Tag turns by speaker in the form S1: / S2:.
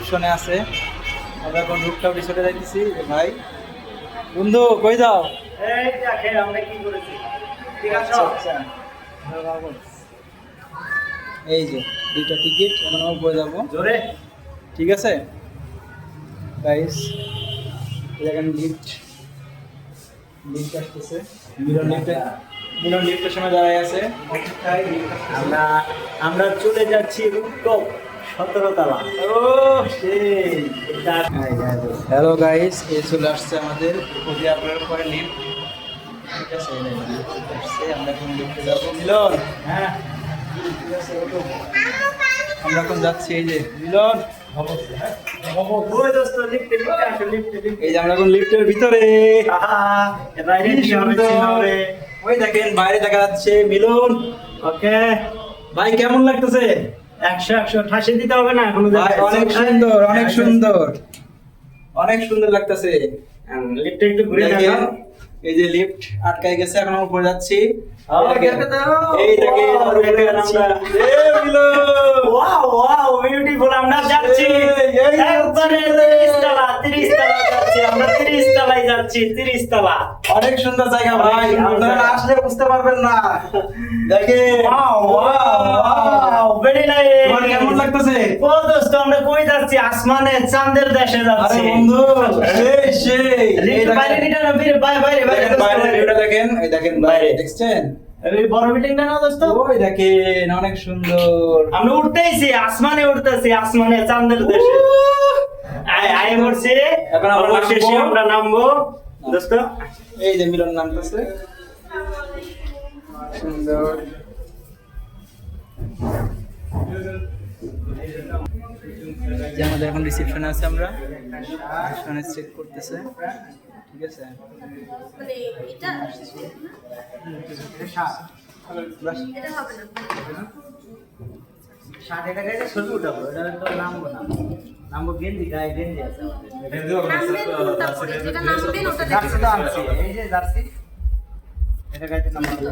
S1: রিসেপশনে আছে। আমরা এখন রুটটাও রিসোর্টে যাইতেছি। ভাই বন্ধু কই যাও?
S2: এই দেখেন আমরা কি করেছি। ঠিক আছে
S1: আচ্ছা এই যে দুইটা টিকিট, এখন আমরা বয়ে যাবো।
S2: জোরে
S1: ঠিক আছে গাইস, দেখেন লিফট আসতেছে। মিলন লিফটের সময় দাঁড়ায় আছে।
S2: আমরা আমরা চলে যাচ্ছি রুপটপ 17 তলা।
S1: ও সেই হ্যালো গাইস, এই চলে আসছে আমাদের যদি আপনার পরে লিফট। ঠিক আছে লিফট আসছে, আমরা এখন লিফটে যাবো। মিলন
S2: হ্যাঁ
S1: ঠিক আছে ওঠো। আমরা এখন যাচ্ছি, এই যে মিলন
S2: ওই দোস্ত লিফটে আসো লিফটে।
S1: এই যে আমরা এখন লিফটের ভিতরে।
S2: বাইরে
S1: কি
S2: কি
S1: সুন্দর।
S2: হবে?
S1: ওই দেখেন বাইরে দেখা যাচ্ছে মিলন।
S2: ওকে
S1: ভাই কেমন লাগতেছে?
S2: 100 ঠাসে দিতে হবে না কোনো
S1: ভাই অনেক সুন্দর, অনেক সুন্দর, অনেক সুন্দর লাগতেছে।
S2: লিফটে একটু ঘুরে
S1: দেখেন,
S2: দেখো।
S1: এই যে লিফট আটকায় গেছে, এখন আমরা উপরে যাচ্ছি।
S2: ওকে দাও।
S1: এই দেখেন আমরা উপরে যাচ্ছি। এ মিলন
S2: ওয়াও ওয়াও বিউটিফুল। আমরা যাচ্ছি
S1: এই
S2: একবারে 30 তলা যাচ্ছি আমরা। 30 তলায় যাচ্ছি, 30 তলা।
S1: অনেক সুন্দর জায়গা ভাই,
S2: অনেক সুন্দর
S1: আপনারা
S2: জায়গা।
S1: আসলে বুঝতে পারবেন না। দেখেন
S2: ওয়াও ওয়াও ভেরি
S1: তোমার
S2: নাইস।
S1: কেমন লাগতেছে?
S2: ও দোস্ত আমরা কই যাচ্ছি? আসমানে চাঁদের দেশে
S1: আরে
S2: যাচ্ছি।
S1: বন্ধু সেই এই
S2: লিফট বাইরে
S1: দেখেন,
S2: নিটা না বাইরে বাইরে বাইরে
S1: দেখেন বাইরে ভিউটা দেখেন, এই দেখেন বাইরে দেখছেন?
S2: এই বড় বিল্ডিংটা না দোস্ত?
S1: ওই দেখেন অনেক সুন্দর।
S2: আমরা উঠতেইছি, আসমানে উঠতেছি, আসমানে চাঁদের দেশে। আয় আয় পড়ছে।
S1: এখন আমরা
S2: অবশেষে
S1: নামবো।
S2: আমরা নামবো দোস্ত।
S1: এই যে মিলন নামতেছে, সুন্দর। যে আমাদের এখন রিসেপশনে আছে, আমরা রিসেপশনে চেক করতেছে। ঠিক আছে
S3: মানে এটা
S1: বাস।
S3: এটা হবে না।
S2: 60 টাকা এটা ছবি উঠাবো, এটা তো নামবো না। নামবো গেঞ্জি, গায়ে গেঞ্জি আছে আমাদের।
S3: নামবেন কোনটা পরে? যেটা নামবেন ওটা
S2: জার্সি
S3: দেখে
S2: তো আনছি, এই যে জার্সি। এটা গাইতে নামবো।